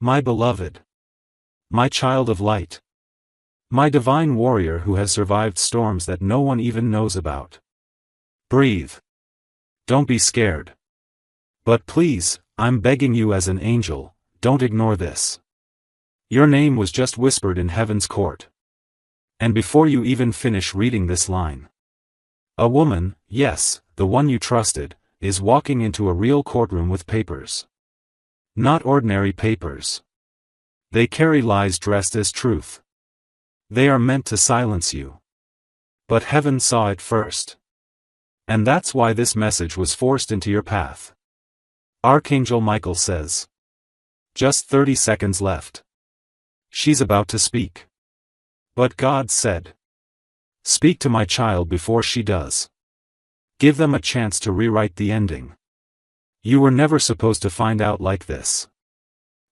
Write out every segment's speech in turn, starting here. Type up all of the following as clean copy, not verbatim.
My beloved. My child of light. My divine warrior who has survived storms that no one even knows about. Breathe. Don't be scared. But please, I'm begging you as an angel, don't ignore this. Your name was just whispered in heaven's court. And before you even finish reading this line, a woman, yes, the one you trusted, is walking into a real courtroom with papers. Not ordinary papers. They carry lies dressed as truth. They are meant to silence you. But heaven saw it first. And that's why this message was forced into your path. Archangel Michael says. Just 30 seconds left. She's about to speak. But God said, speak to my child before she does. Give them a chance to rewrite the ending. You were never supposed to find out like this.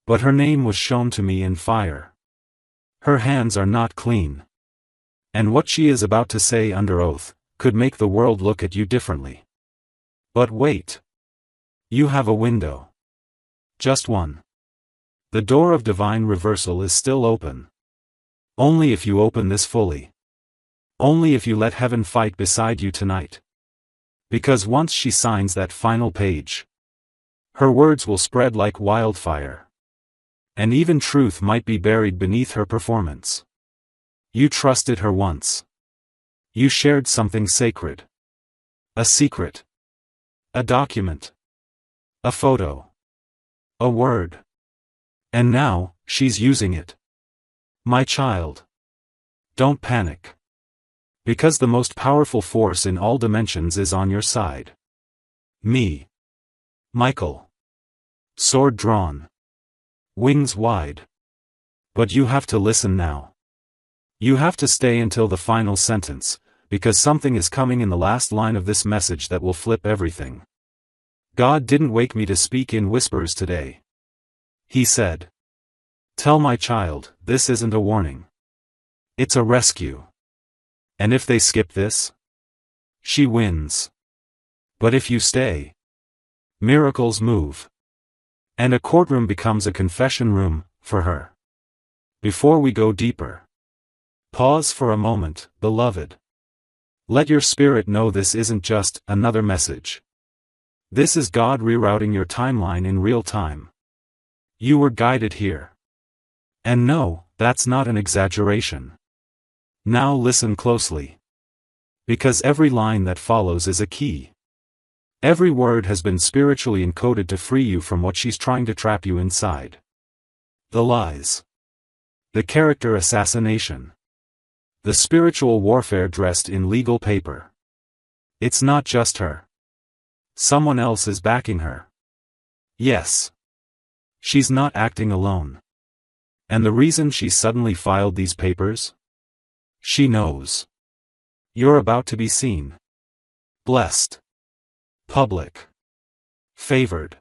But her name was shown to me in fire. Her hands are not clean. And what she is about to say under oath could make the world look at you differently. But wait. You have a window. Just one. The door of divine reversal is still open. Only if you open this fully. Only if you let heaven fight beside you tonight. Because once she signs that final page, her words will spread like wildfire. And even truth might be buried beneath her performance. You trusted her once. You shared something sacred. A secret. A document. A photo. A word. And now, she's using it. My child. Don't panic. Because the most powerful force in all dimensions is on your side. Me. Michael. Sword drawn. Wings wide. But you have to listen now. You have to stay until the final sentence, because something is coming in the last line of this message that will flip everything. God didn't wake me to speak in whispers today. He said, tell my child, this isn't a warning. It's a rescue. And if they skip this, she wins. But if you stay, miracles move. And a courtroom becomes a confession room, for her. Before we go deeper, pause for a moment, beloved. Let your spirit know this isn't just another message. This is God rerouting your timeline in real time. You were guided here. And no, that's not an exaggeration. Now listen closely. Because every line that follows is a key. Every word has been spiritually encoded to free you from what she's trying to trap you inside. The lies. The character assassination. The spiritual warfare dressed in legal paper. It's not just her. Someone else is backing her. Yes. She's not acting alone. And the reason she suddenly filed these papers? She knows. You're about to be seen. Blessed. Public. Favored.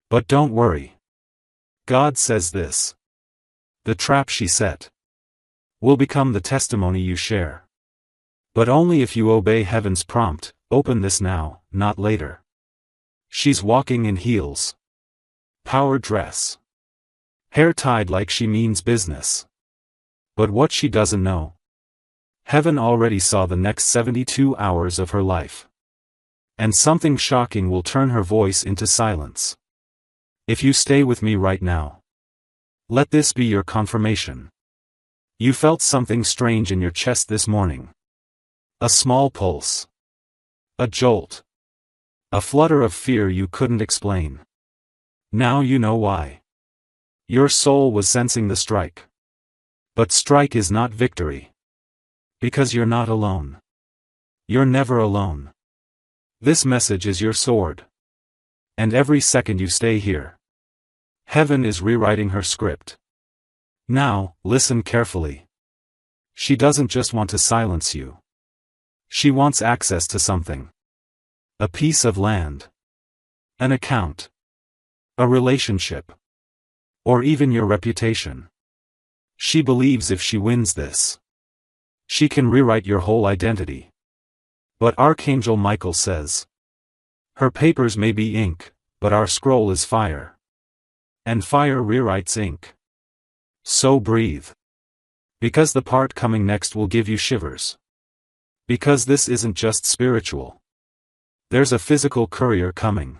But don't worry. God says this. The trap she set will become the testimony you share. But only if you obey heaven's prompt, open this now, not later. She's walking in heels. Power dress. Hair tied like she means business. But what she doesn't know. Heaven already saw the next 72 hours of her life. And something shocking will turn her voice into silence. If you stay with me right now. Let this be your confirmation. You felt something strange in your chest this morning. A small pulse. A jolt. A flutter of fear you couldn't explain. Now you know why. Your soul was sensing the strike. But strike is not victory. Because you're not alone. You're never alone. This message is your sword. And every second you stay here, heaven is rewriting her script. Now, listen carefully. She doesn't just want to silence you. She wants access to something. A piece of land. An account. A relationship. Or even your reputation. She believes if she wins this, she can rewrite your whole identity. But Archangel Michael says, her papers may be ink, but our scroll is fire. And fire rewrites ink. So breathe. Because the part coming next will give you shivers. Because this isn't just spiritual. There's a physical courier coming.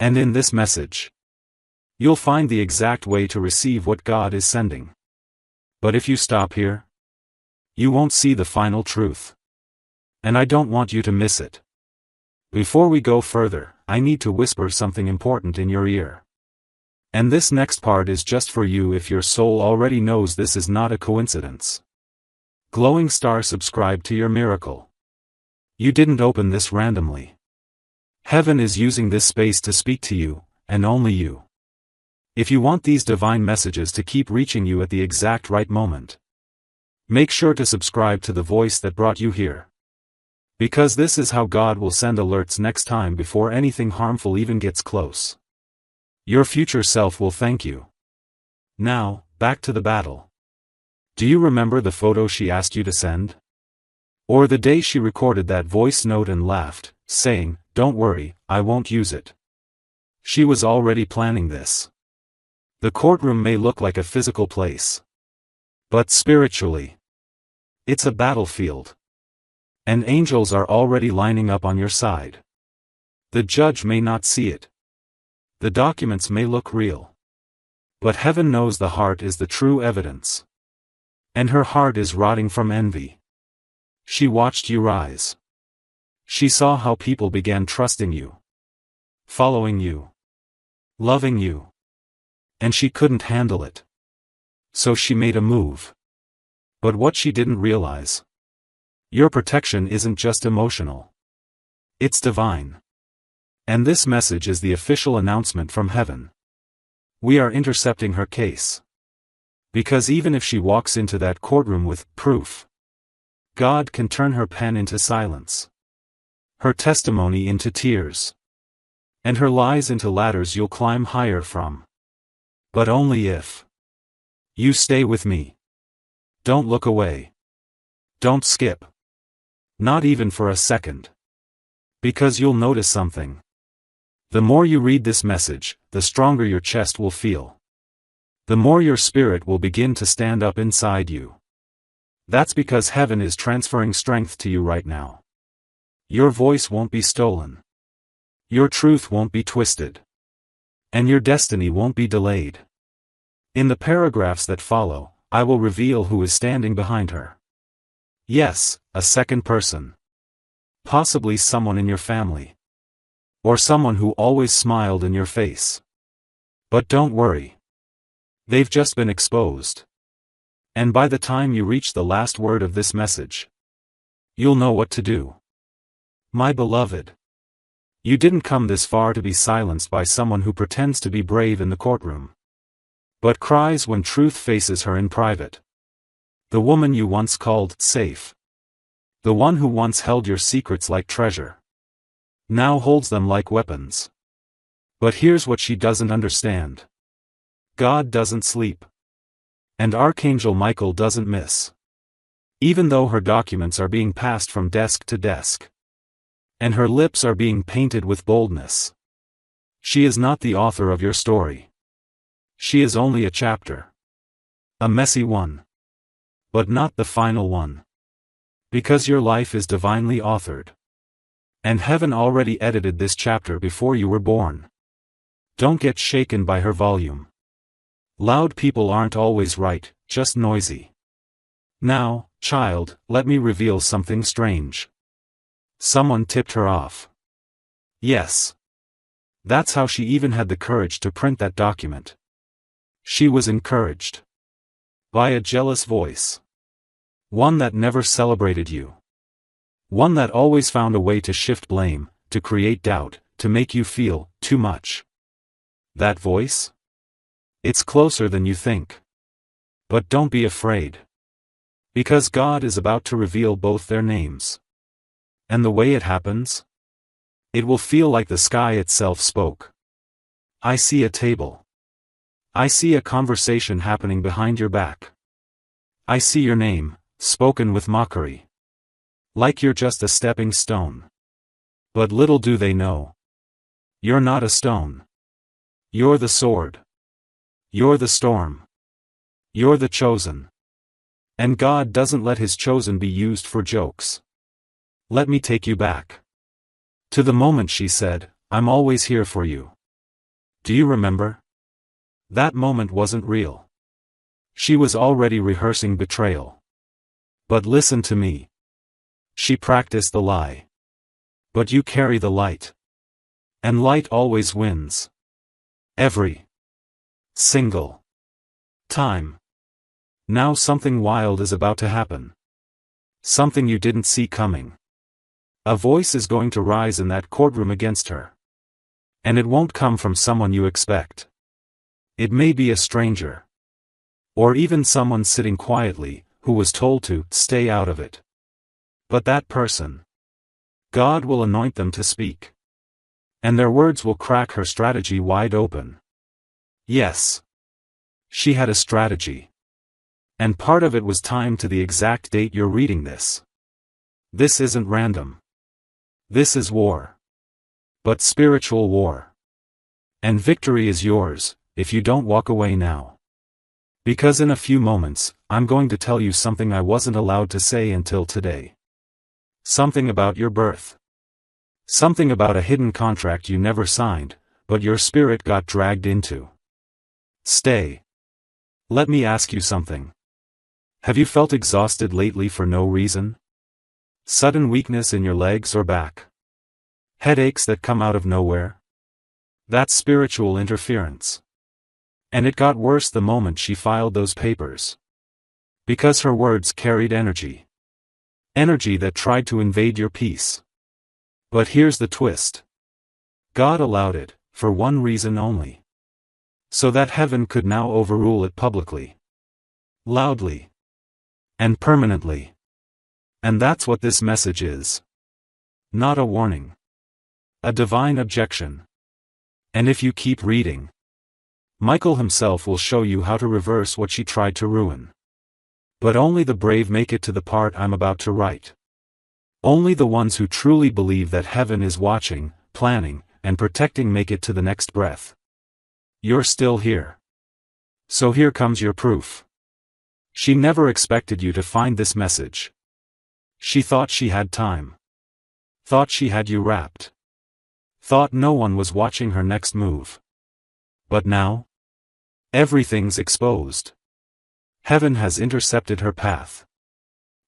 And in this message, you'll find the exact way to receive what God is sending. But if you stop here, you won't see the final truth. And I don't want you to miss it. Before we go further, I need to whisper something important in your ear. And this next part is just for you if your soul already knows this is not a coincidence. Glowing star, subscribe to your miracle. You didn't open this randomly. Heaven is using this space to speak to you, and only you. If you want these divine messages to keep reaching you at the exact right moment, make sure to subscribe to the voice that brought you here. Because this is how God will send alerts next time before anything harmful even gets close. Your future self will thank you. Now, back to the battle. Do you remember the photo she asked you to send? Or the day she recorded that voice note and laughed, saying, "Don't worry, I won't use it." She was already planning this. The courtroom may look like a physical place. But spiritually, it's a battlefield. And angels are already lining up on your side. The judge may not see it. The documents may look real. But heaven knows the heart is the true evidence. And her heart is rotting from envy. She watched you rise. She saw how people began trusting you, following you, loving you. And she couldn't handle it. So she made a move. But what she didn't realize, your protection isn't just emotional. It's divine. And this message is the official announcement from heaven. We are intercepting her case. Because even if she walks into that courtroom with proof, God can turn her pen into silence, her testimony into tears, and her lies into ladders you'll climb higher from. But only if you stay with me. Don't look away. Don't skip. Not even for a second. Because you'll notice something. The more you read this message, the stronger your chest will feel. The more your spirit will begin to stand up inside you. That's because heaven is transferring strength to you right now. Your voice won't be stolen. Your truth won't be twisted. And your destiny won't be delayed. In the paragraphs that follow, I will reveal who is standing behind her. Yes, a second person. Possibly someone in your family. Or someone who always smiled in your face. But don't worry. They've just been exposed. And by the time you reach the last word of this message, you'll know what to do. My beloved, you didn't come this far to be silenced by someone who pretends to be brave in the courtroom, but cries when truth faces her in private. The woman you once called safe. The one who once held your secrets like treasure. Now holds them like weapons. But here's what she doesn't understand. God doesn't sleep. And Archangel Michael doesn't miss. Even though her documents are being passed from desk to desk. And her lips are being painted with boldness. She is not the author of your story. She is only a chapter. A messy one. But not the final one. Because your life is divinely authored. And heaven already edited this chapter before you were born. Don't get shaken by her volume. Loud people aren't always right, just noisy. Now, child, let me reveal something strange. Someone tipped her off. Yes. That's how she even had the courage to print that document. She was encouraged. By a jealous voice. One that never celebrated you. One that always found a way to shift blame, to create doubt, to make you feel too much. That voice? It's closer than you think. But don't be afraid. Because God is about to reveal both their names. And the way it happens? It will feel like the sky itself spoke. I see a table. I see a conversation happening behind your back. I see your name, spoken with mockery. Like you're just a stepping stone. But little do they know. You're not a stone. You're the sword. You're the storm. You're the chosen. And God doesn't let his chosen be used for jokes. Let me take you back to the moment she said, "I'm always here for you." Do you remember? That moment wasn't real. She was already rehearsing betrayal. But listen to me. She practiced the lie. But you carry the light. And light always wins. Every single time. Now something wild is about to happen. Something you didn't see coming. A voice is going to rise in that courtroom against her. And it won't come from someone you expect. It may be a stranger. Or even someone sitting quietly, who was told to stay out of it. But that person, God will anoint them to speak. And their words will crack her strategy wide open. Yes. She had a strategy. And part of it was timed to the exact date you're reading this. This isn't random. This is war. But spiritual war. And victory is yours, if you don't walk away now. Because in a few moments, I'm going to tell you something I wasn't allowed to say until today. Something about your birth. Something about a hidden contract you never signed, but your spirit got dragged into. Stay. Let me ask you something. Have you felt exhausted lately for no reason? Sudden weakness in your legs or back? Headaches that come out of nowhere? That's spiritual interference. And it got worse the moment she filed those papers. Because her words carried energy. Energy that tried to invade your peace. But here's the twist. God allowed it, for one reason only. So that heaven could now overrule it publicly. Loudly. And permanently. And that's what this message is. Not a warning. A divine objection. And if you keep reading, Michael himself will show you how to reverse what she tried to ruin. But only the brave make it to the part I'm about to write. Only the ones who truly believe that heaven is watching, planning, and protecting make it to the next breath. You're still here. So here comes your proof. She never expected you to find this message. She thought she had time. Thought she had you wrapped. Thought no one was watching her next move. But now? Everything's exposed. Heaven has intercepted her path.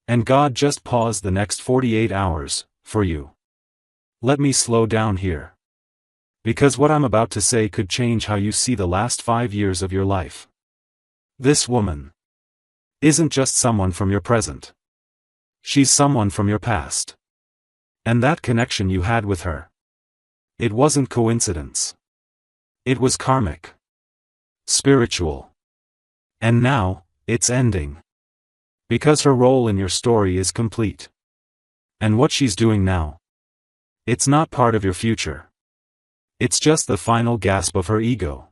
And God just paused the next 48 hours, for you. Let me slow down here. Because what I'm about to say could change how you see the last 5 years of your life. This woman isn't just someone from your present. She's someone from your past. And that connection you had with her. It wasn't coincidence. It was karmic. Spiritual. And now, it's ending. Because her role in your story is complete. And what she's doing now, it's not part of your future. It's just the final gasp of her ego.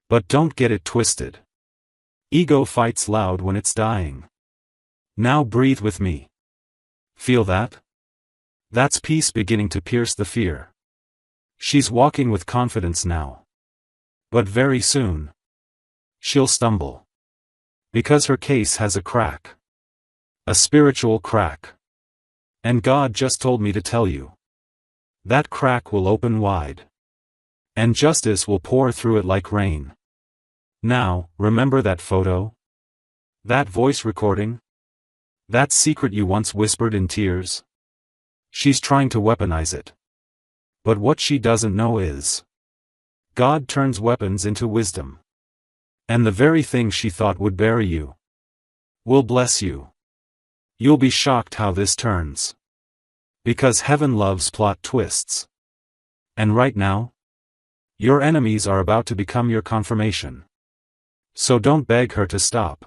But don't get it twisted. Ego fights loud when it's dying. Now breathe with me. Feel that? That's peace beginning to pierce the fear. She's walking with confidence now. But very soon, she'll stumble. Because her case has a crack. A spiritual crack. And God just told me to tell you. That crack will open wide. And justice will pour through it like rain. Now, remember that photo? That voice recording? That secret you once whispered in tears? She's trying to weaponize it. But what she doesn't know is, God turns weapons into wisdom. And the very thing she thought would bury you will bless you. You'll be shocked how this turns. Because heaven loves plot twists. And right now, your enemies are about to become your confirmation. So don't beg her to stop.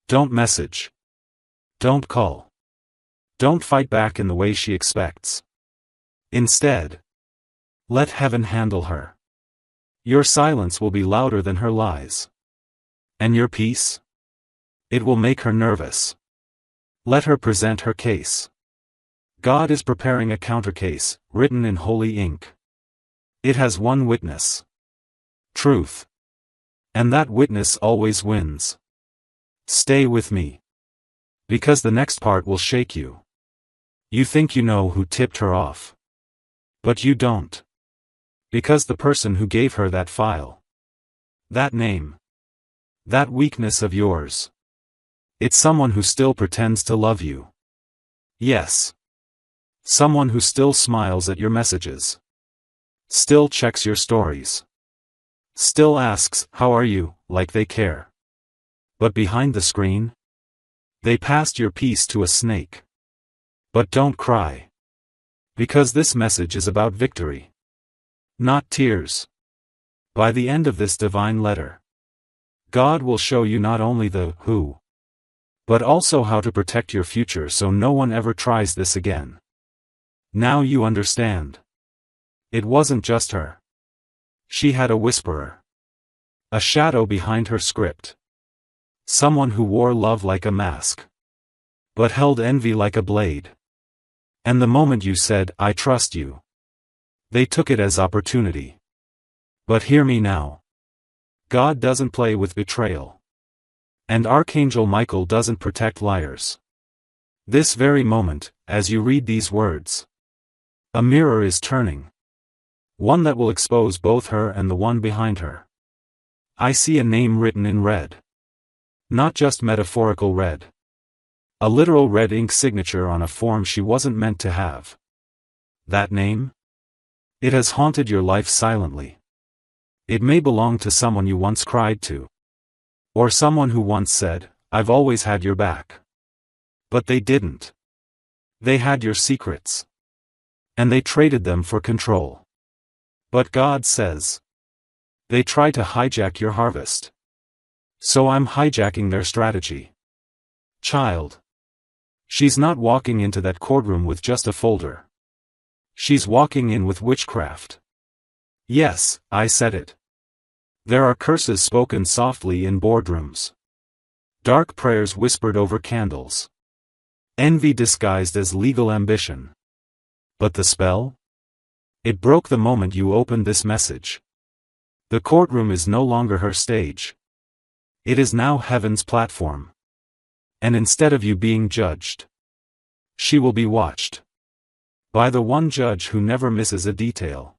Don't message. Don't call. Don't fight back in the way she expects. Instead, let heaven handle her. Your silence will be louder than her lies. And your peace? It will make her nervous. Let her present her case. God is preparing a countercase, written in holy ink. It has one witness. Truth. And that witness always wins. Stay with me. Because the next part will shake you. You think you know who tipped her off. But you don't. Because the person who gave her that file. That name. That weakness of yours. It's someone who still pretends to love you. Yes. Someone who still smiles at your messages. Still checks your stories. Still asks, "How are you?" like they care. But behind the screen? They passed your piece to a snake. But don't cry. Because this message is about victory. Not tears. By the end of this divine letter, God will show you not only the who, but also how to protect your future so no one ever tries this again. Now you understand. It wasn't just her. She had a whisperer. A shadow behind her script. Someone who wore love like a mask. But held envy like a blade. And the moment you said, "I trust you," they took it as opportunity. But hear me now. God doesn't play with betrayal. And Archangel Michael doesn't protect liars. This very moment, as you read these words, a mirror is turning. One that will expose both her and the one behind her. I see a name written in red. Not just metaphorical red. A literal red ink signature on a form she wasn't meant to have. That name? It has haunted your life silently. It may belong to someone you once cried to. Or someone who once said, "I've always had your back." But they didn't. They had your secrets. And they traded them for control. But God says, they try to hijack your harvest. So I'm hijacking their strategy. Child. She's not walking into that courtroom with just a folder. She's walking in with witchcraft. Yes, I said it. There are curses spoken softly in boardrooms. Dark prayers whispered over candles. Envy disguised as legal ambition. But the spell? It broke the moment you opened this message. The courtroom is no longer her stage. It is now heaven's platform. And instead of you being judged, she will be watched. By the one judge who never misses a detail.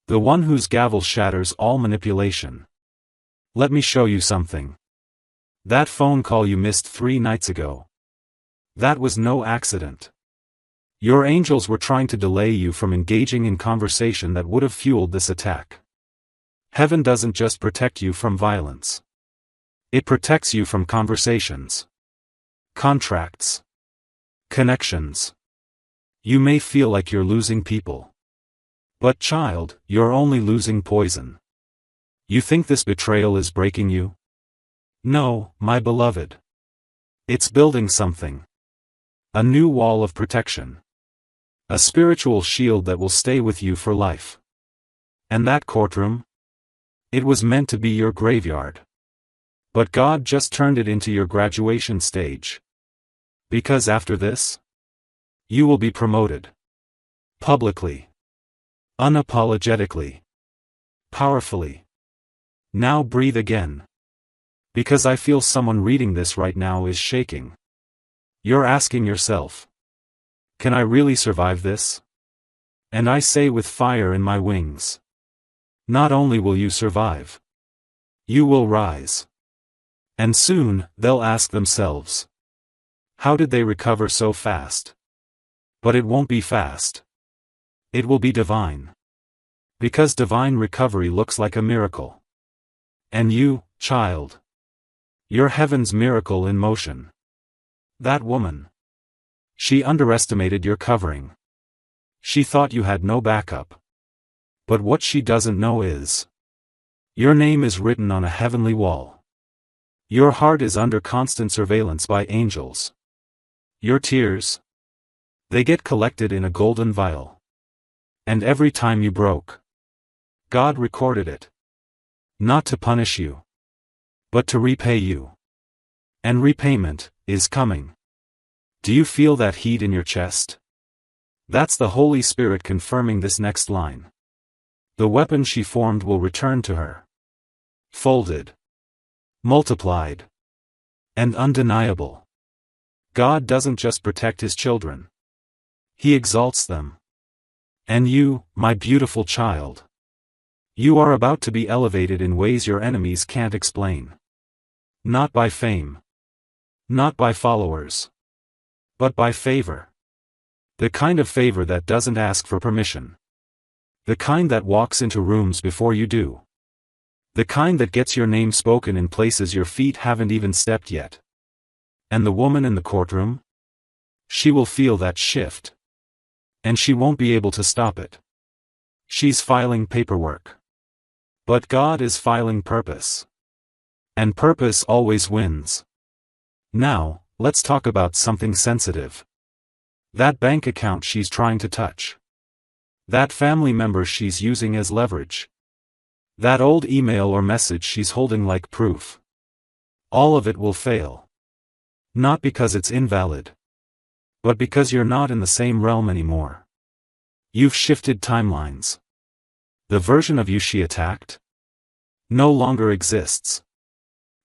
The one whose gavel shatters all manipulation. Let me show you something. That phone call you missed 3 nights ago. That was no accident. Your angels were trying to delay you from engaging in conversation that would have fueled this attack. Heaven doesn't just protect you from violence. It protects you from conversations. Contracts. Connections. You may feel like you're losing people. But child, you're only losing poison. You think this betrayal is breaking you? No, my beloved. It's building something. A new wall of protection. A spiritual shield that will stay with you for life. And that courtroom? It was meant to be your graveyard. But God just turned it into your graduation stage. Because after this, you will be promoted. Publicly. Unapologetically. Powerfully. Now breathe again. Because I feel someone reading this right now is shaking. You're asking yourself, can I really survive this? And I say with fire in my wings. Not only will you survive, you will rise. And soon, they'll ask themselves, how did they recover so fast? But it won't be fast. It will be divine. Because divine recovery looks like a miracle. And you, child. You're heaven's miracle in motion. That woman. She underestimated your covering. She thought you had no backup. But what she doesn't know is, your name is written on a heavenly wall. Your heart is under constant surveillance by angels. Your tears, they get collected in a golden vial. And every time you broke, God recorded it. Not to punish you, but to repay you. And repayment is coming. Do you feel that heat in your chest? That's the Holy Spirit confirming this next line. The weapon she formed will return to her. folded, multiplied, and undeniable. God doesn't just protect His children. He exalts them. And you, my beautiful child, you are about to be elevated in ways your enemies can't explain. Not by fame. Not by followers. But by favor. The kind of favor that doesn't ask for permission. The kind that walks into rooms before you do. The kind that gets your name spoken in places your feet haven't even stepped yet. And the woman in the courtroom? She will feel that shift. And she won't be able to stop it. She's filing paperwork. But God is filing purpose. And purpose always wins. Now, let's talk about something sensitive. That bank account she's trying to touch. That family member she's using as leverage. That old email or message she's holding like proof. All of it will fail. Not because it's invalid. But because you're not in the same realm anymore. You've shifted timelines. The version of you she attacked no longer exists.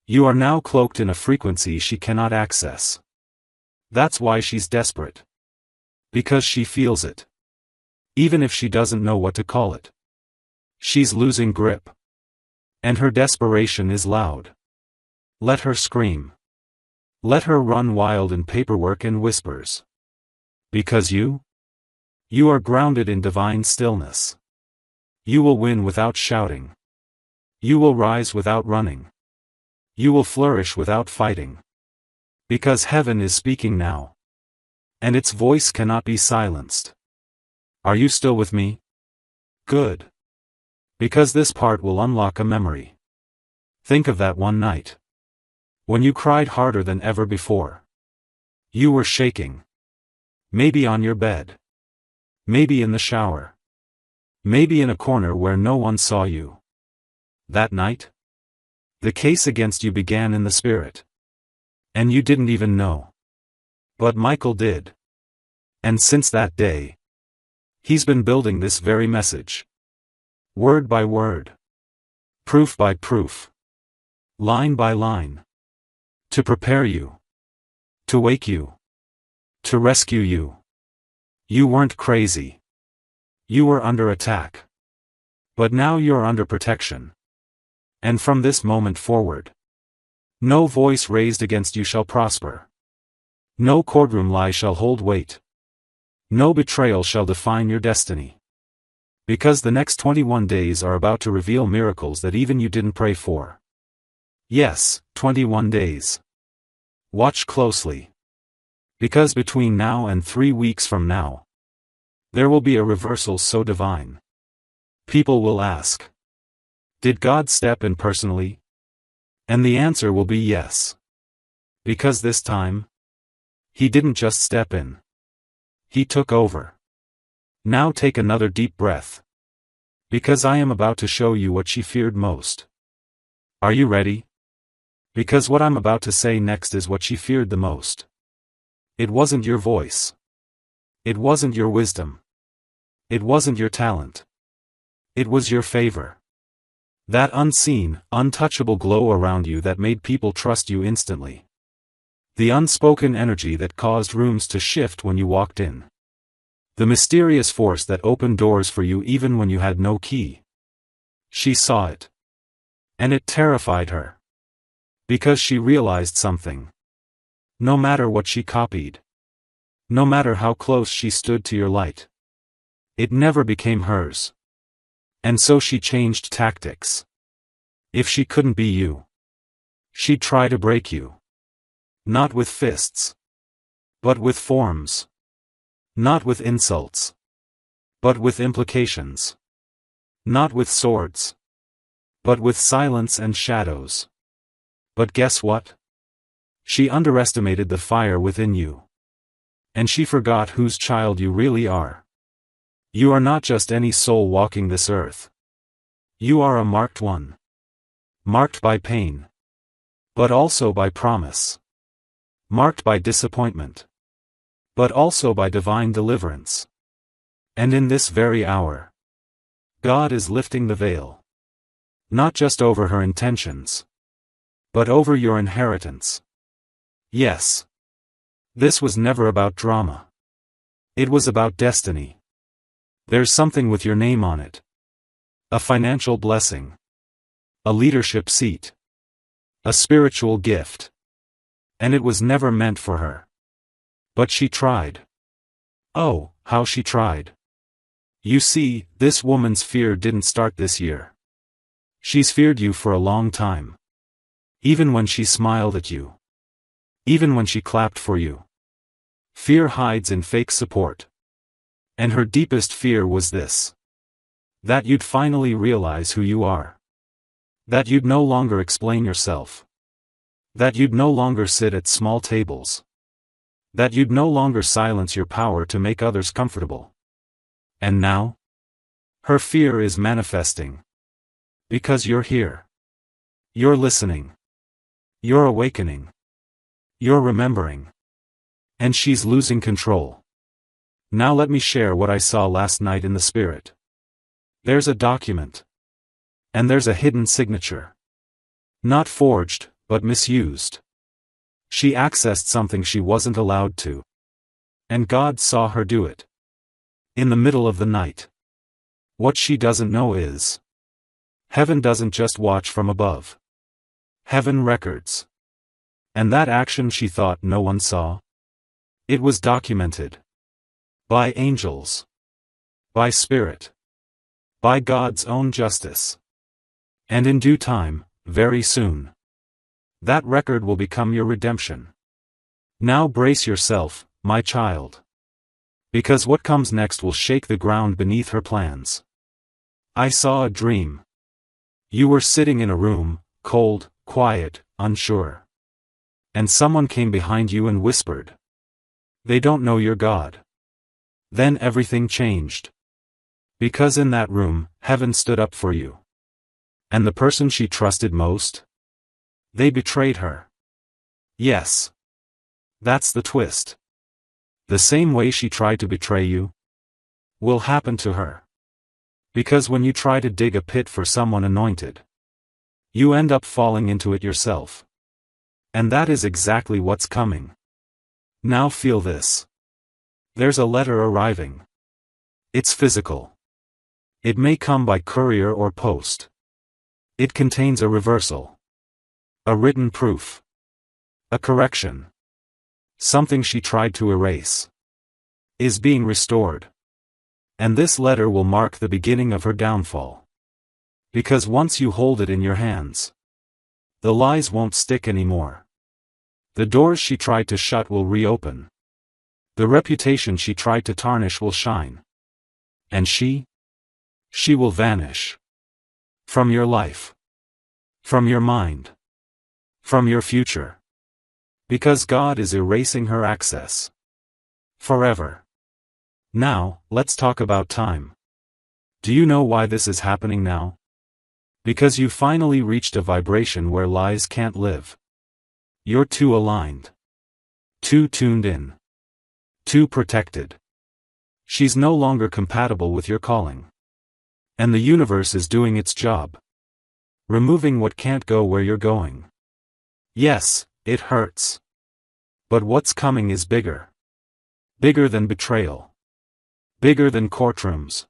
You are now cloaked in a frequency she cannot access. That's why she's desperate. Because she feels it. Even if she doesn't know what to call it. She's losing grip. And her desperation is loud. Let her scream. Let her run wild in paperwork and whispers. Because you are grounded in divine stillness. You will win without shouting. You will rise without running. You will flourish without fighting. Because heaven is speaking now. And its voice cannot be silenced. Are you still with me? Good. Because this part will unlock a memory. Think of that one night. When you cried harder than ever before. You were shaking. Maybe on your bed. Maybe in the shower. Maybe in a corner where no one saw you. That night? The case against you began in the spirit. And you didn't even know. But Michael did. And since that day, he's been building this very message. Word by word. Proof by proof. Line by line. To prepare you. To wake you. To rescue you. You weren't crazy. You were under attack. But now you're under protection. And from this moment forward, no voice raised against you shall prosper. No courtroom lie shall hold weight. No betrayal shall define your destiny. Because the next 21 days are about to reveal miracles that even you didn't pray for. Yes, 21 days. Watch closely. Because between now and 3 weeks from now, there will be a reversal so divine. People will ask, did God step in personally? And the answer will be yes. Because this time, He didn't just step in. He took over. Now take another deep breath. Because I am about to show you what she feared most. Are you ready? Because what I'm about to say next is what she feared the most. It wasn't your voice. It wasn't your wisdom. It wasn't your talent. It was your favor. That unseen, untouchable glow around you that made people trust you instantly. The unspoken energy that caused rooms to shift when you walked in. The mysterious force that opened doors for you even when you had no key. She saw it. And it terrified her. Because she realized something. No matter what she copied. No matter how close she stood to your light. It never became hers. And so she changed tactics. If she couldn't be you, she'd try to break you. Not with fists. But with forms. Not with insults. But with implications. Not with swords. But with silence and shadows. But guess what? She underestimated the fire within you. And she forgot whose child you really are. You are not just any soul walking this earth. You are a marked one. Marked by pain. But also by promise. Marked by disappointment. But also by divine deliverance. And in this very hour, God is lifting the veil. Not just over her intentions, but over your inheritance. Yes. This was never about drama. It was about destiny. There's something with your name on it. A financial blessing. A leadership seat. A spiritual gift. And it was never meant for her. But she tried. Oh, how she tried. You see, this woman's fear didn't start this year. She's feared you for a long time. Even when she smiled at you. Even when she clapped for you. Fear hides in fake support. And her deepest fear was this. That you'd finally realize who you are. That you'd no longer explain yourself. That you'd no longer sit at small tables. That you'd no longer silence your power to make others comfortable. And now? Her fear is manifesting. Because you're here. You're listening. You're awakening. You're remembering. And she's losing control. Now let me share what I saw last night in the spirit. There's a document. And there's a hidden signature. Not forged, but misused. She accessed something she wasn't allowed to. And God saw her do it. In the middle of the night. What she doesn't know is. Heaven doesn't just watch from above. Heaven records. And that action she thought no one saw? It was documented. By angels. By Spirit. By God's own justice. And in due time, very soon. That record will become your redemption. Now brace yourself, my child. Because what comes next will shake the ground beneath her plans. I saw a dream. You were sitting in a room, cold, quiet, unsure. And someone came behind you and whispered. They don't know you're God. Then everything changed. Because in that room, heaven stood up for you. And the person she trusted most? They betrayed her. Yes. That's the twist. The same way she tried to betray you will happen to her. Because when you try to dig a pit for someone anointed, you end up falling into it yourself. And that is exactly what's coming. Now feel this. There's a letter arriving. It's physical. It may come by courier or post. It contains a reversal. A written proof. A correction. Something she tried to erase. Is being restored. And this letter will mark the beginning of her downfall. Because once you hold it in your hands, the lies won't stick anymore. The doors she tried to shut will reopen. The reputation she tried to tarnish will shine. And she will vanish. From your life. From your mind. From your future. Because God is erasing her access. Forever. Now, let's talk about time. Do you know why this is happening now? Because you finally reached a vibration where lies can't live. You're too aligned. Too tuned in. Too protected. She's no longer compatible with your calling. And the universe is doing its job. Removing what can't go where you're going. Yes, it hurts. But what's coming is bigger. Bigger than betrayal. Bigger than courtrooms.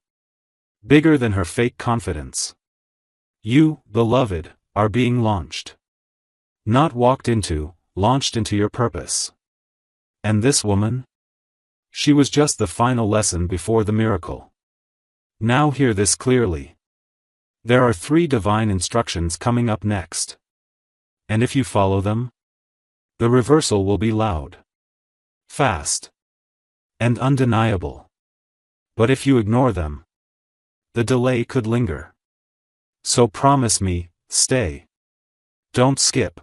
Bigger than her fake confidence. You, beloved, are being launched. Not walked into, launched into your purpose. And this woman? She was just the final lesson before the miracle. Now hear this clearly. There are 3 divine instructions coming up next. And if you follow them, the reversal will be loud, fast, and undeniable. But if you ignore them, the delay could linger. So promise me, stay. Don't skip.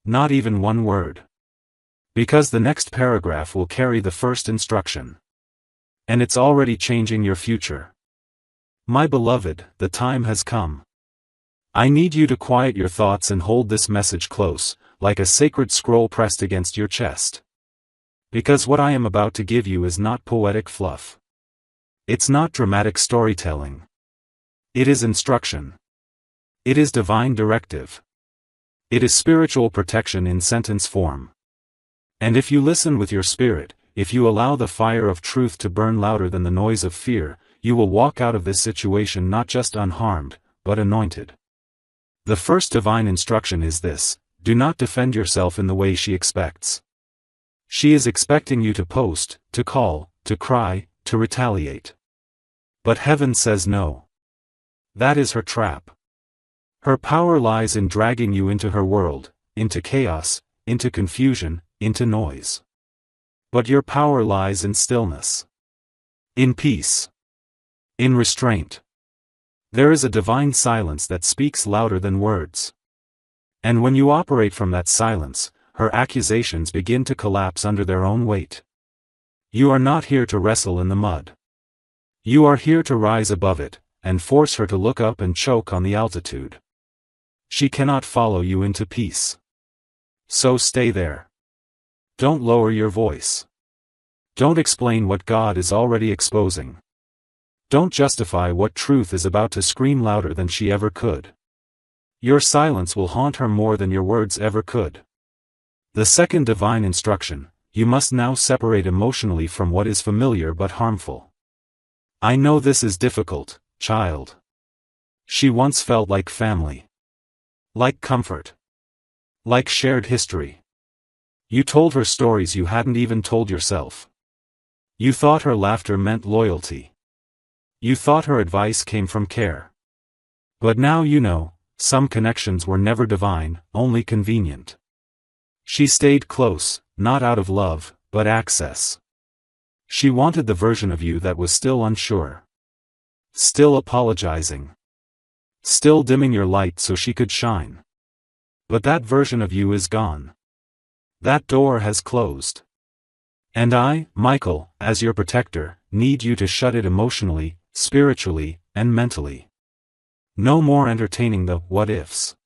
Not even one word. Because the next paragraph will carry the first instruction. And it's already changing your future. My beloved, the time has come. I need you to quiet your thoughts and hold this message close, like a sacred scroll pressed against your chest. Because what I am about to give you is not poetic fluff. It's not dramatic storytelling. It is instruction. It is divine directive. It is spiritual protection in sentence form. And if you listen with your spirit, if you allow the fire of truth to burn louder than the noise of fear, you will walk out of this situation not just unharmed, but anointed. The first divine instruction is this: do not defend yourself in the way she expects. She is expecting you to post, to call, to cry, to retaliate. But heaven says no. That is her trap. Her power lies in dragging you into her world, into chaos, into confusion, into noise. But your power lies in stillness. In peace. In restraint. There is a divine silence that speaks louder than words. And when you operate from that silence, her accusations begin to collapse under their own weight. You are not here to wrestle in the mud. You are here to rise above it, and force her to look up and choke on the altitude. She cannot follow you into peace. So stay there. Don't lower your voice. Don't explain what God is already exposing. Don't justify what truth is about to scream louder than she ever could. Your silence will haunt her more than your words ever could. The second divine instruction: you must now separate emotionally from what is familiar but harmful. I know this is difficult, child. She once felt like family. Like comfort. Like shared history. You told her stories you hadn't even told yourself. You thought her laughter meant loyalty. You thought her advice came from care. But now you know, some connections were never divine, only convenient. She stayed close, not out of love, but access. She wanted the version of you that was still unsure. Still apologizing. Still dimming your light so she could shine. But that version of you is gone. That door has closed. And I, Michael, as your protector, need you to shut it emotionally, spiritually, and mentally. No more entertaining the what-ifs.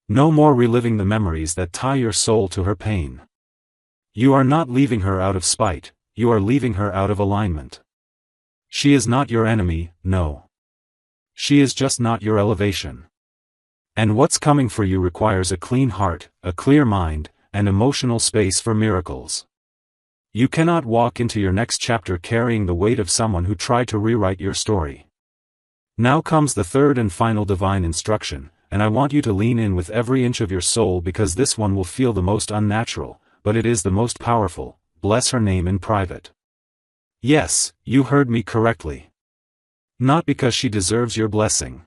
No more reliving the memories that tie your soul to her pain. You are not leaving her out of spite, you are leaving her out of alignment. She is not your enemy, no. She is just not your elevation. And what's coming for you requires a clean heart, a clear mind, and emotional space for miracles. You cannot walk into your next chapter carrying the weight of someone who tried to rewrite your story. Now comes the third and final divine instruction, and I want you to lean in with every inch of your soul because this one will feel the most unnatural, but it is the most powerful. Bless her name in private. Yes, you heard me correctly. Not because she deserves your blessing.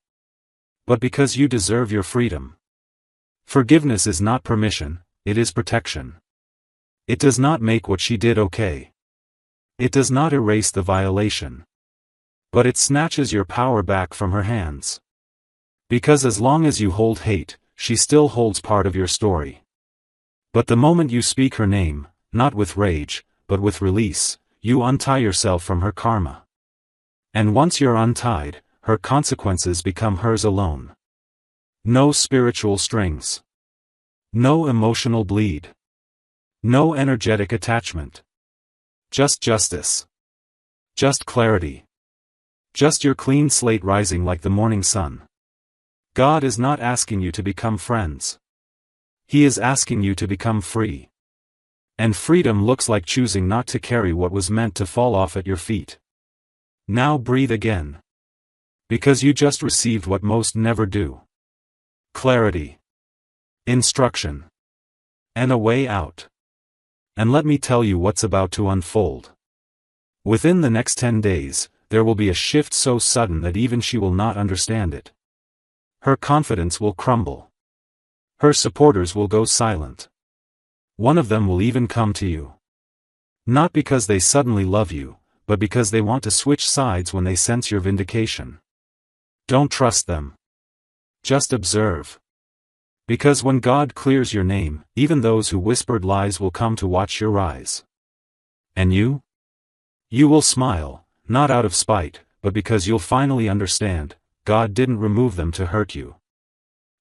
But because you deserve your freedom. Forgiveness is not permission, it is protection. It does not make what she did okay. It does not erase the violation. But it snatches your power back from her hands. Because as long as you hold hate, she still holds part of your story. But the moment you speak her name, not with rage, but with release, you untie yourself from her karma. And once you're untied, her consequences become hers alone. No spiritual strings. No emotional bleed. No energetic attachment. Just justice. Just clarity. Just your clean slate rising like the morning sun. God is not asking you to become friends. He is asking you to become free. And freedom looks like choosing not to carry what was meant to fall off at your feet. Now breathe again. Because you just received what most never do. Clarity. Instruction. And a way out. And let me tell you what's about to unfold. Within the next 10 days, there will be a shift so sudden that even she will not understand it. Her confidence will crumble. Her supporters will go silent. One of them will even come to you. Not because they suddenly love you, but because they want to switch sides when they sense your vindication. Don't trust them. Just observe. Because when God clears your name, even those who whispered lies will come to watch your rise. And you? You will smile, not out of spite, but because you'll finally understand, God didn't remove them to hurt you.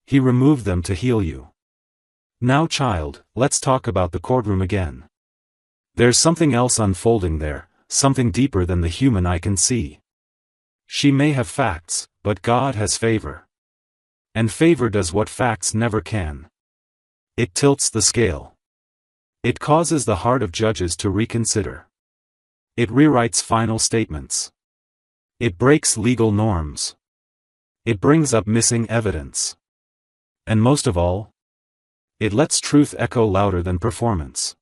He removed them to heal you. Now child, let's talk about the courtroom again. There's something else unfolding there, something deeper than the human eye can see. She may have facts, but God has favor. And favor does what facts never can. It tilts the scale. It causes the heart of judges to reconsider. It rewrites final statements. It breaks legal norms. It brings up missing evidence. And most of all, it lets truth echo louder than performance.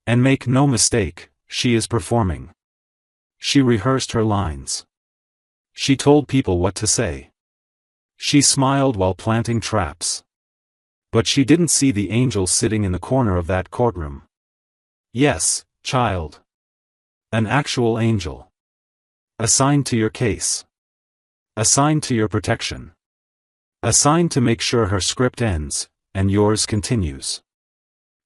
And make no mistake, she is performing. She rehearsed her lines. She told people what to say. She smiled while planting traps. But she didn't see the angel sitting in the corner of that courtroom. Yes, child. An actual angel. Assigned to your case. Assigned to your protection. Assigned to make sure her script ends, and yours continues.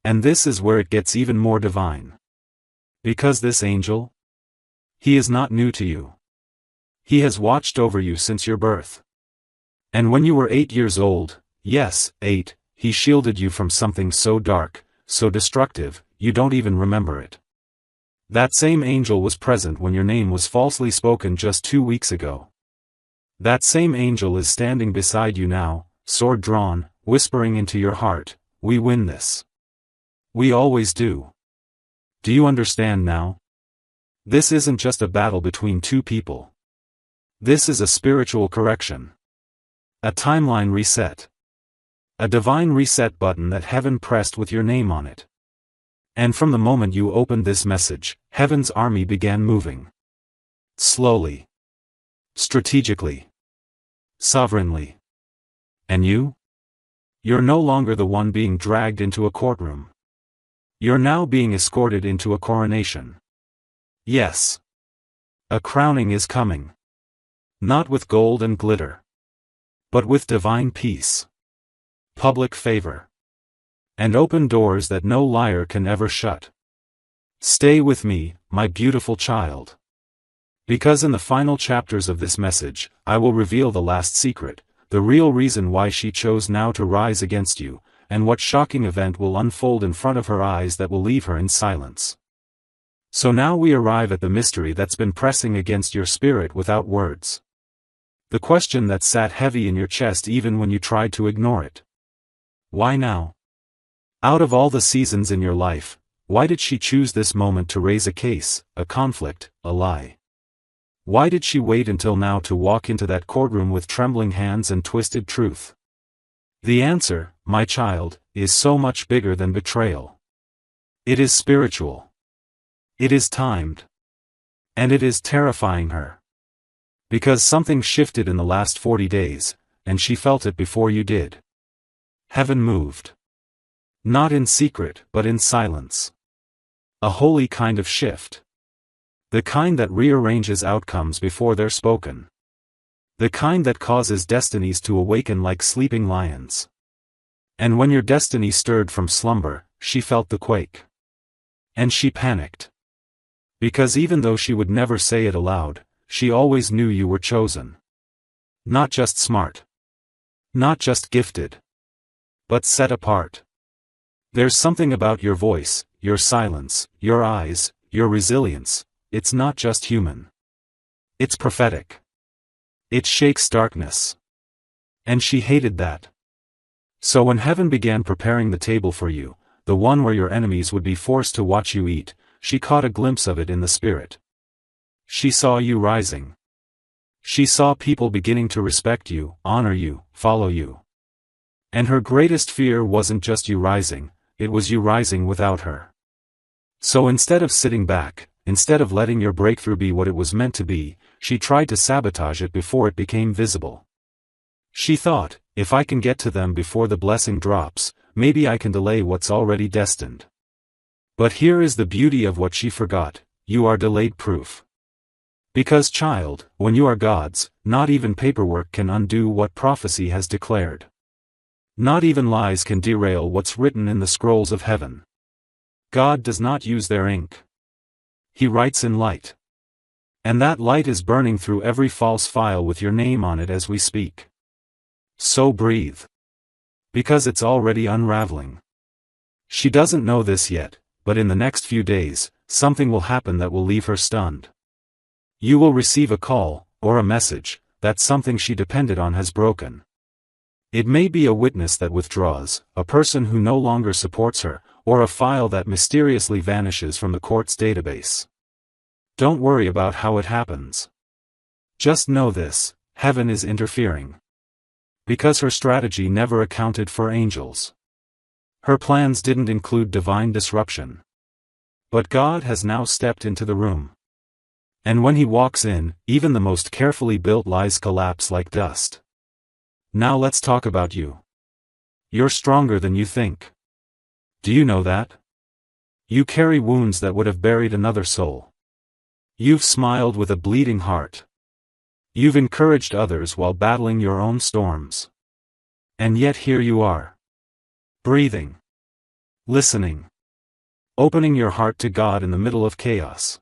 And this is where it gets even more divine. Because this angel? He is not new to you. He has watched over you since your birth. And when you were 8 years old, yes, 8, he shielded you from something so dark, so destructive, you don't even remember it. That same angel was present when your name was falsely spoken just 2 weeks ago. That same angel is standing beside you now, sword drawn, whispering into your heart, "We win this. We always do." Do you understand now? This isn't just a battle between two people. This is a spiritual correction. A timeline reset. A divine reset button that heaven pressed with your name on it. And from the moment you opened this message, heaven's army began moving. Slowly. Strategically. Sovereignly. And you? You're no longer the one being dragged into a courtroom. You're now being escorted into a coronation. Yes. A crowning is coming. Not with gold and glitter. But with divine peace. Public favor. And open doors that no liar can ever shut. Stay with me, my beautiful child. Because in the final chapters of this message, I will reveal the last secret, the real reason why she chose now to rise against you, and what shocking event will unfold in front of her eyes that will leave her in silence. So now we arrive at the mystery that's been pressing against your spirit without words. The question that sat heavy in your chest even when you tried to ignore it. Why now? Out of all the seasons in your life, why did she choose this moment to raise a case, a conflict, a lie? Why did she wait until now to walk into that courtroom with trembling hands and twisted truth? The answer, my child, is so much bigger than betrayal. It is spiritual. It is timed. And it is terrifying her. Because something shifted in the last 40 days, and she felt it before you did. Heaven moved. Not in secret, but in silence. A holy kind of shift. The kind that rearranges outcomes before they're spoken. The kind that causes destinies to awaken like sleeping lions. And when your destiny stirred from slumber, she felt the quake. And she panicked. Because even though she would never say it aloud, she always knew you were chosen. Not just smart. Not just gifted. But set apart. There's something about your voice, your silence, your eyes, your resilience. It's not just human. It's prophetic. It shakes darkness. And she hated that. So when heaven began preparing the table for you, the one where your enemies would be forced to watch you eat, she caught a glimpse of it in the spirit. She saw you rising. She saw people beginning to respect you, honor you, follow you. And her greatest fear wasn't just you rising, it was you rising without her. So instead of sitting back, instead of letting your breakthrough be what it was meant to be, she tried to sabotage it before it became visible. She thought, if I can get to them before the blessing drops, maybe I can delay what's already destined. But here is the beauty of what she forgot, you are delayed proof. Because child, when you are God's, not even paperwork can undo what prophecy has declared. Not even lies can derail what's written in the scrolls of heaven. God does not use their ink. He writes in light. And that light is burning through every false file with your name on it as we speak. So breathe. Because it's already unraveling. She doesn't know this yet, but in the next few days, something will happen that will leave her stunned. You will receive a call, or a message, that something she depended on has broken. It may be a witness that withdraws, a person who no longer supports her, or a file that mysteriously vanishes from the court's database. Don't worry about how it happens. Just know this: heaven is interfering. Because her strategy never accounted for angels. Her plans didn't include divine disruption. But God has now stepped into the room. And when he walks in, even the most carefully built lies collapse like dust. Now let's talk about you. You're stronger than you think. Do you know that? You carry wounds that would have buried another soul. You've smiled with a bleeding heart. You've encouraged others while battling your own storms. And yet here you are. Breathing. Listening. Opening your heart to God in the middle of chaos.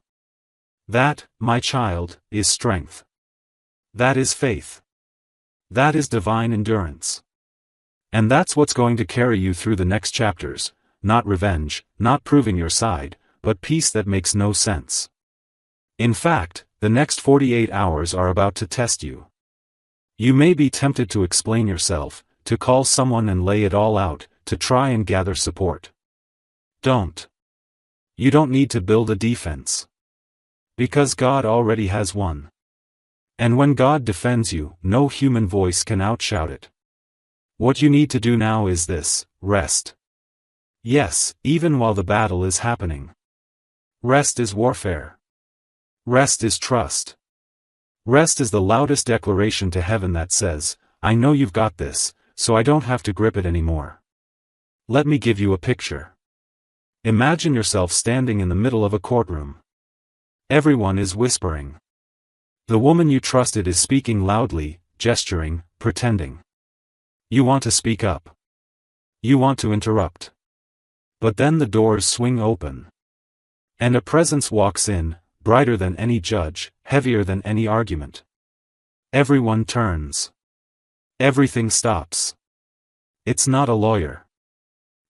That, my child, is strength. That is faith. That is divine endurance. And that's what's going to carry you through the next chapters, not revenge, not proving your side, but peace that makes no sense. In fact, the next 48 hours are about to test you. You may be tempted to explain yourself, to call someone and lay it all out, to try and gather support. Don't. You don't need to build a defense. Because God already has one. And when God defends you, no human voice can outshout it. What you need to do now is this: rest. Yes, even while the battle is happening. Rest is warfare. Rest is trust. Rest is the loudest declaration to heaven that says, I know you've got this, so I don't have to grip it anymore. Let me give you a picture. Imagine yourself standing in the middle of a courtroom. Everyone is whispering. The woman you trusted is speaking loudly, gesturing, pretending. You want to speak up. You want to interrupt. But then the doors swing open. And a presence walks in, brighter than any judge, heavier than any argument. Everyone turns. Everything stops. It's not a lawyer.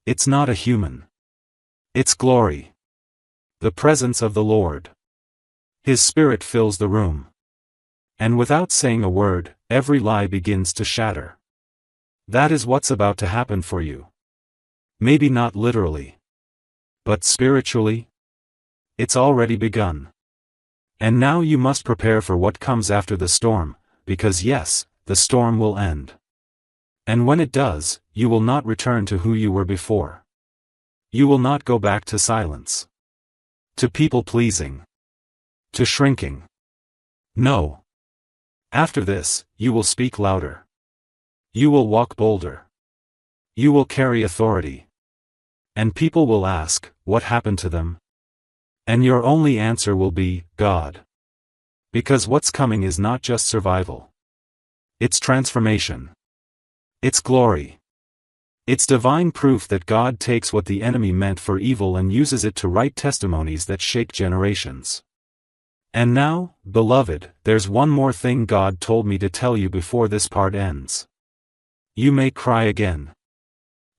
It's not a human. It's glory. The presence of the Lord. His Spirit fills the room. And without saying a word, every lie begins to shatter. That is what's about to happen for you. Maybe not literally. But spiritually? It's already begun. And now you must prepare for what comes after the storm, because yes, the storm will end. And when it does, you will not return to who you were before. You will not go back to silence. To people-pleasing. To shrinking. No. After this, you will speak louder. You will walk bolder. You will carry authority. And people will ask, what happened to them? And your only answer will be, God. Because what's coming is not just survival. It's transformation. It's glory. It's divine proof that God takes what the enemy meant for evil and uses it to write testimonies that shake generations. And now, beloved, there's one more thing God told me to tell you before this part ends. You may cry again.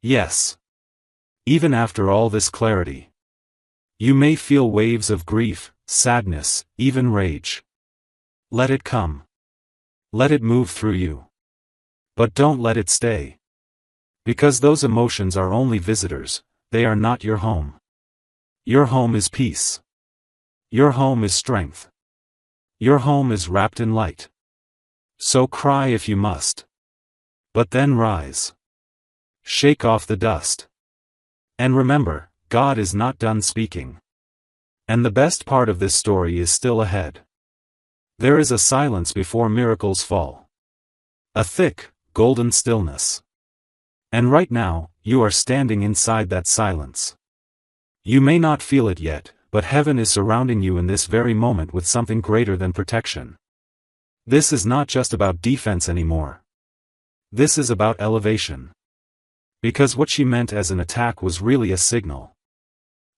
Yes. Even after all this clarity. You may feel waves of grief, sadness, even rage. Let it come. Let it move through you. But don't let it stay. Because those emotions are only visitors, they are not your home. Your home is peace. Your home is strength. Your home is wrapped in light. So cry if you must. But then rise. Shake off the dust. And remember, God is not done speaking. And the best part of this story is still ahead. There is a silence before miracles fall. A thick, golden stillness. And right now, you are standing inside that silence. You may not feel it yet, but heaven is surrounding you in this very moment with something greater than protection. This is not just about defense anymore. This is about elevation. Because what she meant as an attack was really a signal.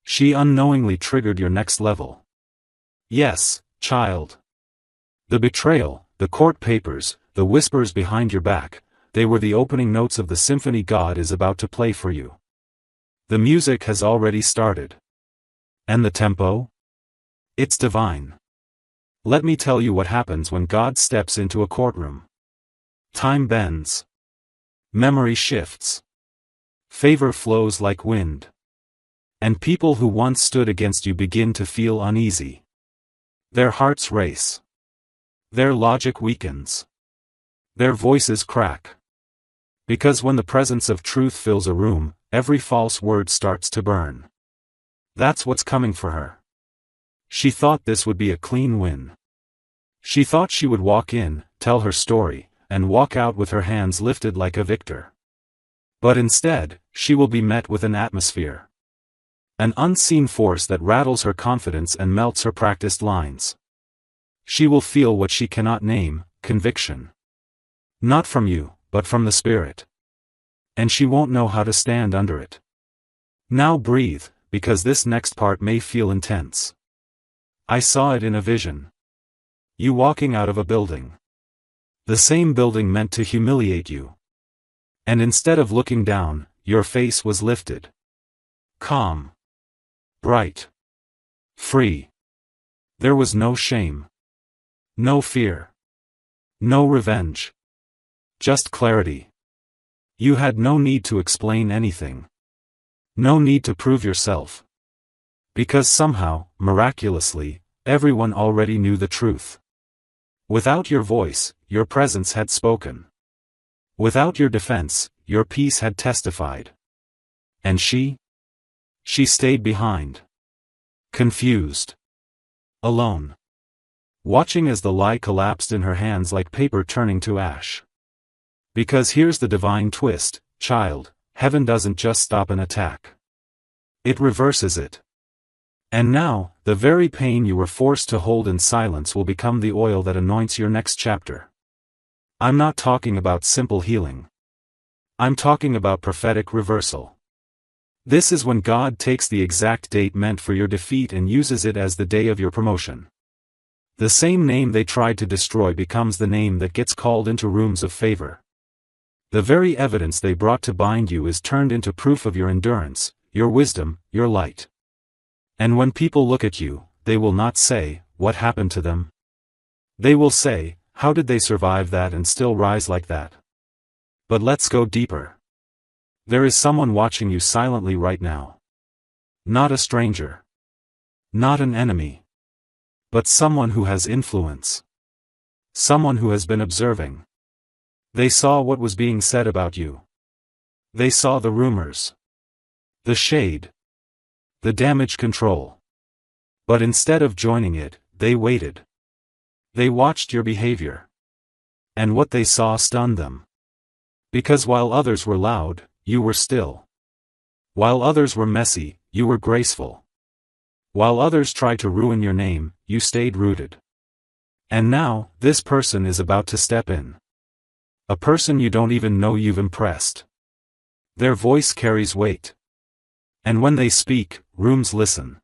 She unknowingly triggered your next level. Yes, child. The betrayal, the court papers, the whispers behind your back, they were the opening notes of the symphony God is about to play for you. The music has already started. And the tempo? It's divine. Let me tell you what happens when God steps into a courtroom. Time bends. Memory shifts. Favor flows like wind. And people who once stood against you begin to feel uneasy. Their hearts race. Their logic weakens. Their voices crack. Because when the presence of truth fills a room, every false word starts to burn. That's what's coming for her. She thought this would be a clean win. She thought she would walk in, tell her story, and walk out with her hands lifted like a victor. But instead, she will be met with an atmosphere. An unseen force that rattles her confidence and melts her practiced lines. She will feel what she cannot name, conviction. Not from you, but from the Spirit. And she won't know how to stand under it. Now breathe, because this next part may feel intense. I saw it in a vision. You walking out of a building. The same building meant to humiliate you. And instead of looking down, your face was lifted. Calm. Bright. Free. There was no shame. No fear. No revenge. Just clarity. You had no need to explain anything. No need to prove yourself. Because somehow, miraculously, everyone already knew the truth. Without your voice, your presence had spoken. Without your defense, your peace had testified. And she? She stayed behind. Confused. Alone. Watching as the lie collapsed in her hands like paper turning to ash. Because here's the divine twist, child, heaven doesn't just stop an attack. It reverses it. And now, the very pain you were forced to hold in silence will become the oil that anoints your next chapter. I'm not talking about simple healing. I'm talking about prophetic reversal. This is when God takes the exact date meant for your defeat and uses it as the day of your promotion. The same name they tried to destroy becomes the name that gets called into rooms of favor. The very evidence they brought to bind you is turned into proof of your endurance, your wisdom, your light. And when people look at you, they will not say, "What happened to them?" They will say, "How did they survive that and still rise like that?" But let's go deeper. There is someone watching you silently right now. Not a stranger. Not an enemy. But someone who has influence. Someone who has been observing. They saw what was being said about you. They saw the rumors. The shade. The damage control. But instead of joining it, they waited. They watched your behavior. And what they saw stunned them. Because while others were loud, you were still. While others were messy, you were graceful. While others tried to ruin your name, you stayed rooted. And now, this person is about to step in. A person you don't even know you've impressed. Their voice carries weight. And when they speak, rooms listen.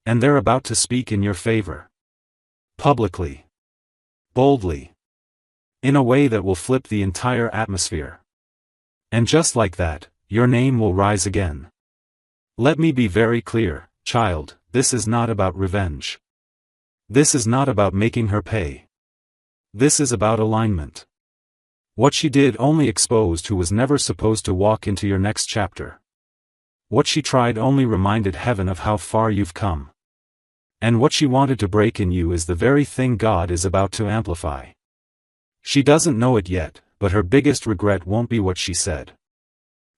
And they're about to speak in your favor. Publicly. Boldly. In a way that will flip the entire atmosphere. And just like that, your name will rise again. Let me be very clear, child, this is not about revenge. This is not about making her pay. This is about alignment. What she did only exposed who was never supposed to walk into your next chapter. What she tried only reminded heaven of how far you've come. And what she wanted to break in you is the very thing God is about to amplify. She doesn't know it yet, but her biggest regret won't be what she said.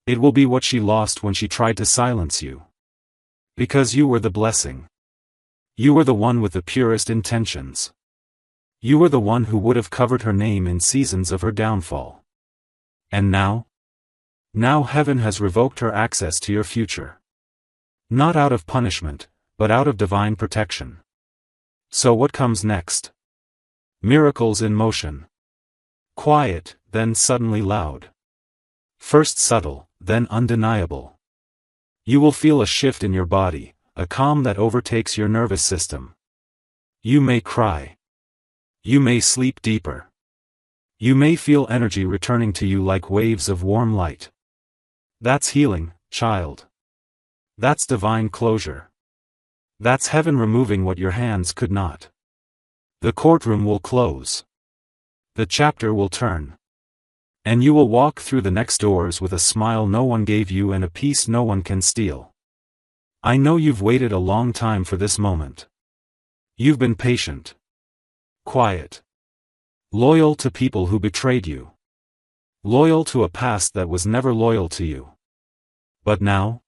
It will be what she lost when she tried to silence you. Because you were the blessing. You were the one with the purest intentions. You were the one who would have covered her name in seasons of her downfall. And now? Now heaven has revoked her access to your future. Not out of punishment, but out of divine protection. So what comes next? Miracles in motion. Quiet, then suddenly loud. First subtle, then undeniable. You will feel a shift in your body, a calm that overtakes your nervous system. You may cry. You may sleep deeper. You may feel energy returning to you like waves of warm light. That's healing, child. That's divine closure. That's heaven removing what your hands could not. The courtroom will close. The chapter will turn. And you will walk through the next doors with a smile no one gave you and a peace no one can steal. I know you've waited a long time for this moment. You've been patient. Quiet. Loyal to people who betrayed you. Loyal to a past that was never loyal to you. But now?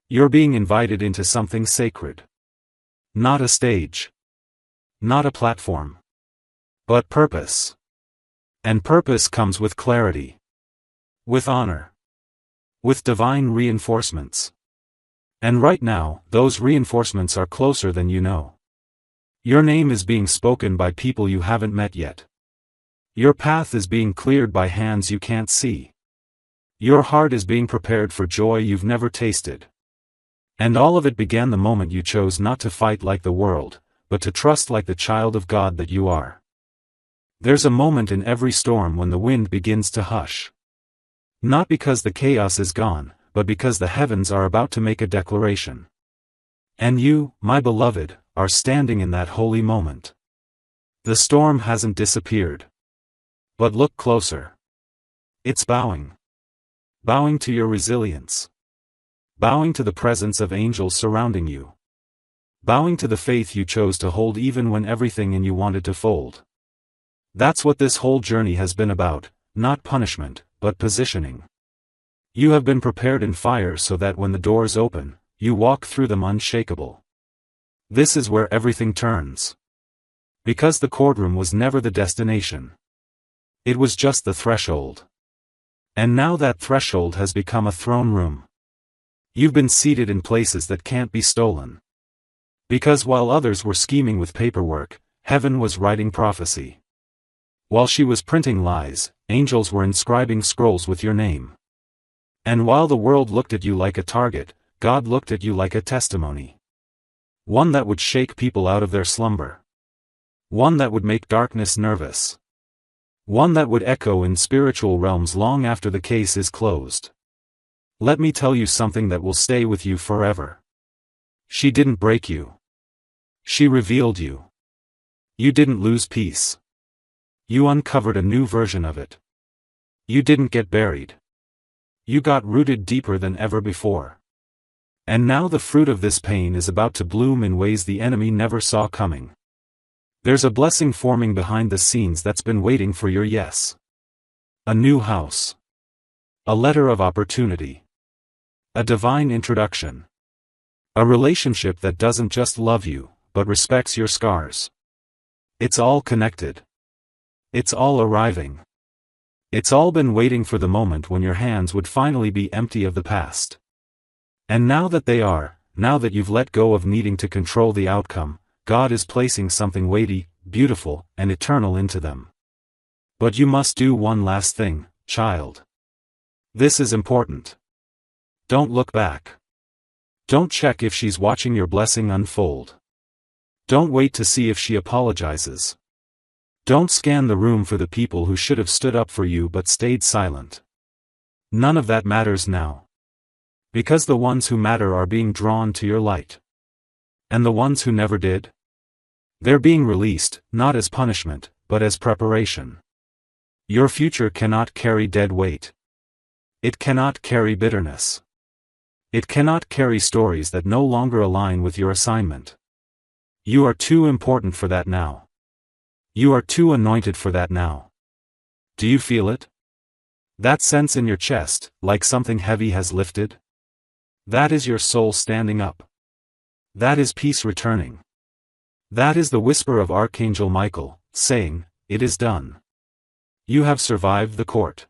You're being invited into something sacred. Not a stage. Not a platform. But purpose. And purpose comes with clarity. With honor. With divine reinforcements. And right now, those reinforcements are closer than you know. Your name is being spoken by people you haven't met yet. Your path is being cleared by hands you can't see. Your heart is being prepared for joy you've never tasted. And all of it began the moment you chose not to fight like the world, but to trust like the child of God that you are. There's a moment in every storm when the wind begins to hush. Not because the chaos is gone, but because the heavens are about to make a declaration. And you, my beloved, are standing in that holy moment. The storm hasn't disappeared. But look closer. It's bowing. Bowing to your resilience. Bowing to the presence of angels surrounding you. Bowing to the faith you chose to hold even when everything in you wanted to fold. That's what this whole journey has been about, not punishment, but positioning. You have been prepared in fire so that when the doors open, you walk through them unshakable. This is where everything turns. Because the courtroom was never the destination. It was just the threshold. And now that threshold has become a throne room. You've been seated in places that can't be stolen. Because while others were scheming with paperwork, heaven was writing prophecy. While she was printing lies, angels were inscribing scrolls with your name. And while the world looked at you like a target, God looked at you like a testimony. One that would shake people out of their slumber. One that would make darkness nervous. One that would echo in spiritual realms long after the case is closed. Let me tell you something that will stay with you forever. She didn't break you. She revealed you. You didn't lose peace. You uncovered a new version of it. You didn't get buried. You got rooted deeper than ever before. And now the fruit of this pain is about to bloom in ways the enemy never saw coming. There's a blessing forming behind the scenes that's been waiting for your yes. A new house. A letter of opportunity. A divine introduction. A relationship that doesn't just love you, but respects your scars. It's all connected. It's all arriving. It's all been waiting for the moment when your hands would finally be empty of the past. And now that they are, now that you've let go of needing to control the outcome, God is placing something weighty, beautiful, and eternal into them. But you must do one last thing, child. This is important. Don't look back. Don't check if she's watching your blessing unfold. Don't wait to see if she apologizes. Don't scan the room for the people who should have stood up for you but stayed silent. None of that matters now. Because the ones who matter are being drawn to your light. And the ones who never did? They're being released, not as punishment, but as preparation. Your future cannot carry dead weight. It cannot carry bitterness. It cannot carry stories that no longer align with your assignment. You are too important for that now. You are too anointed for that now. Do you feel it? That sense in your chest, like something heavy has lifted? That is your soul standing up. That is peace returning. That is the whisper of Archangel Michael, saying, "It is done." You have survived the court.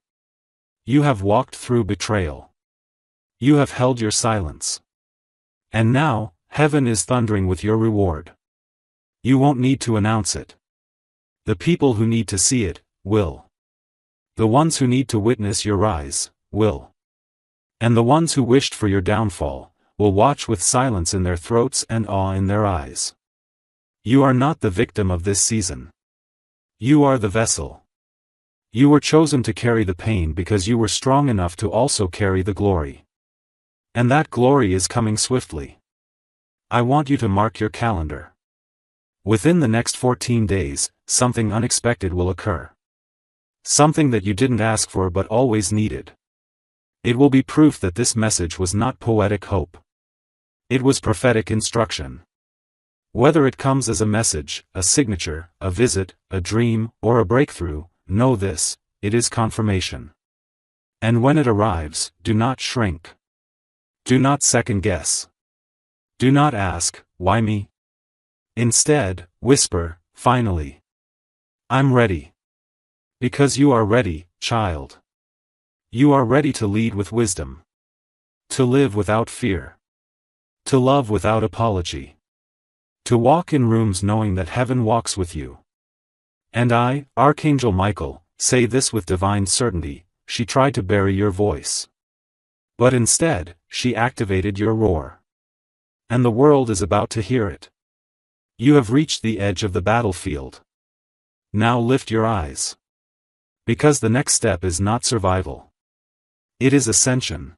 You have walked through betrayal. You have held your silence. And now, heaven is thundering with your reward. You won't need to announce it. The people who need to see it, will. The ones who need to witness your rise, will. And the ones who wished for your downfall, will watch with silence in their throats and awe in their eyes. You are not the victim of this season. You are the vessel. You were chosen to carry the pain because you were strong enough to also carry the glory. And that glory is coming swiftly. I want you to mark your calendar. Within the next 14 days, something unexpected will occur. Something that you didn't ask for but always needed. It will be proof that this message was not poetic hope. It was prophetic instruction. Whether it comes as a message, a signature, a visit, a dream, or a breakthrough, know this, it is confirmation. And when it arrives, do not shrink. Do not second guess. Do not ask, why me? Instead, whisper, finally. I'm ready. Because you are ready, child. You are ready to lead with wisdom. To live without fear. To love without apology. To walk in rooms knowing that heaven walks with you. And I, Archangel Michael, say this with divine certainty, she tried to bury your voice. But instead, she activated your roar. And the world is about to hear it. You have reached the edge of the battlefield. Now lift your eyes. Because the next step is not survival. It is ascension.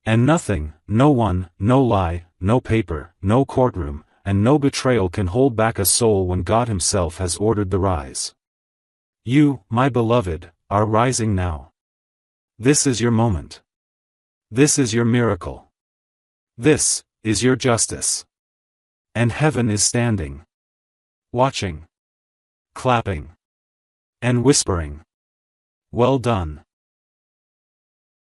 And nothing, no one, no lie, no paper, no courtroom, and no betrayal can hold back a soul when God Himself has ordered the rise. You, my beloved, are rising now. This is your moment. This is your miracle. This is your justice. And heaven is standing. Watching. Clapping. And whispering. Well done.